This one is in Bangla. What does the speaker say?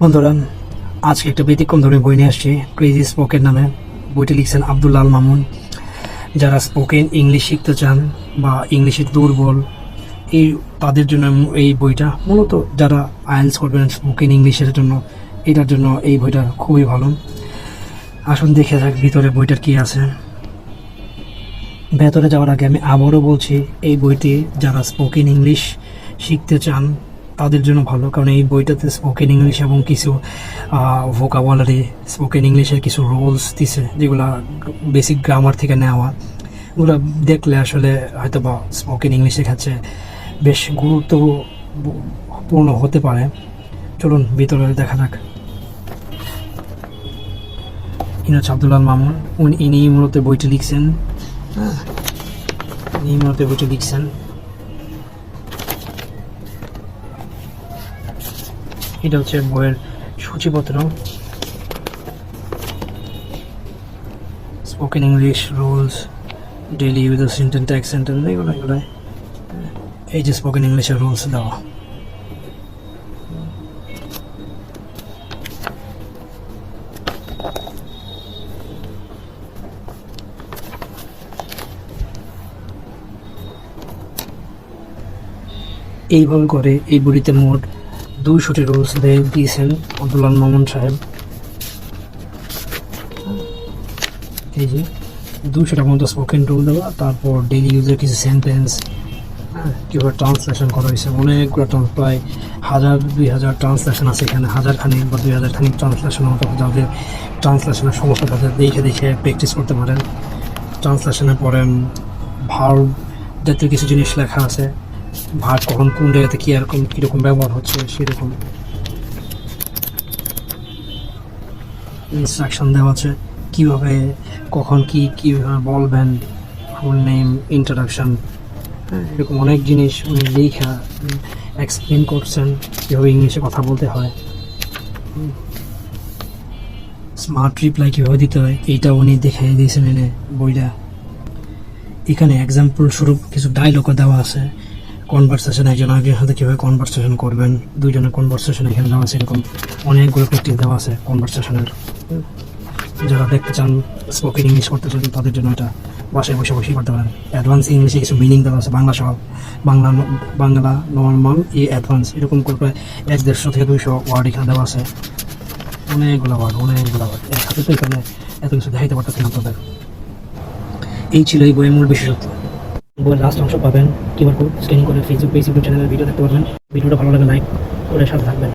বন্ধুরা, আজকে একটা ব্যতিক্রম ধরনের বই নিয়ে আসছি, ক্রেজি স্পোকেন নামে। বইটি লিখছেন আব্দুল আল মামুন। যারা স্পোকেন ইংলিশ শিখতে চান বা ইংলিশে দুর্বল, এই তাদের জন্য এই বইটা, মূলত যারা আইএলটিএস করবেন স্পোকেন ইংলিশের জন্য, এটার জন্য এই বইটা খুবই ভালো। আসুন দেখে যাক ভিতরে বইটার কি আছে। ভেতরে যাওয়ার আগে আমি আবারও বলছি, এই বইটি যারা স্পোকেন ইংলিশ শিখতে চান তাদের জন্য ভালো, কারণ এই বইটাতে স্পোকেন ইংলিশ এবং কিছু ভোকাবুলারি, স্পোকেন ইংলিশের কিছু রুলস দিছে, যেগুলো বেসিক গ্রামার থেকে নেওয়া। ওগুলো দেখলে আসলে হয়তো বা স্পোকেন ইংলিশ শেখাচ্ছে বেশ গুরুত্বপূর্ণ হতে পারে। চলুন ভিতরে দেখা যাক। ইনি হচ্ছে আব্দুল আল মামুন। ইনি মূলত বইটি লিখছেন। ইনি মূলত বইটি লিখছেন। এটা হচ্ছে বইয়ের সূচিপত্র। Spoken English rules, daily use of sentence, tax sentence, এগুলো। এই যে স্পোকেন ইংলিশের রুলস দেওয়া। এইভাবে করে এই বইটিতে মোট 200টি রুলস দিয়েছেন আব্দুল আল মামুন সাহেব। এই যে 200টার মতো স্পোকেন রুল দেওয়া, তারপর ডেইলি ইউজের কিছু সেন্টেন্স, কীভাবে ট্রান্সলেশন করা হয়েছে। অনেকগুলো প্রায় 1000-2000 ট্রান্সলেশন আছে এখানে, 1000 খানিক বা 2000 খানিক ট্রান্সলেশন মতো। যাদের ট্রান্সলেশনের সমস্যা তাদের দেখে প্র্যাকটিস করতে পারেন। ট্রান্সলেশনের পরে ভার্ব জাতীয় কিছু জিনিস লেখা আছে, ভার্ব কখন কোন জায়গাতে কীরকম ব্যবহার হচ্ছে সেরকম ইনস্ট্রাকশন দেওয়া আছে, কীভাবে কখন কীভাবে বলবেন, ফুল নেম, ইন্ট্রোডাকশন, এরকম অনেক জিনিস উনি লেখা এক্সপ্লেন করছেন কীভাবে ইংলিশে কথা বলতে হয়। স্মার্ট রিপ্লাই কীভাবে দিতে হয় এইটা উনি দেখিয়ে দিয়েছেন এনে বইটা। এখানে এক্সাম্পল স্বরূপ কিছু ডায়লগও দেওয়া আছে। কনভারসেশন, একজন আগের সাথে কীভাবে কনভারসেশন করবেন, দুইজনের কনভারসেশন এখানে দেওয়া আছে। এরকম অনেকগুলো প্র্যাকটিস দেওয়া আছে কনভারসেশনের। যারা দেখতে চান স্পোকেন ইংলিশ করতে চান তাদের জন্য এটা বাসায় বসেই করতে পারেন। অ্যাডভান্স ইংলিশে কিছু মিনিং দেওয়া আছে, বাংলা সহ, বাংলা নর্মাল, অ্যাডভান্স, এরকম করে প্রায় 150 থেকে 200 ওয়ার্ড এখানে দেওয়া আছে। অনেকগুলো ওয়ার্ড এক হাতে তো এখানে এত কিছু দেখাইতে পারতেছেন আপনাদের। এই ছিল এই বইয়ের মূল বিশেষত্ব। বইয়ের লাস্ট অংশ পাবেন কিউআর কোড স্ক্যানিং করে ফেসবুক পেজ, ইউটিউব চ্যানেলের ভিডিও দেখতে পারবেন। ভিডিওটা ভালো লাগে লাইক করে সাথে থাকবেন।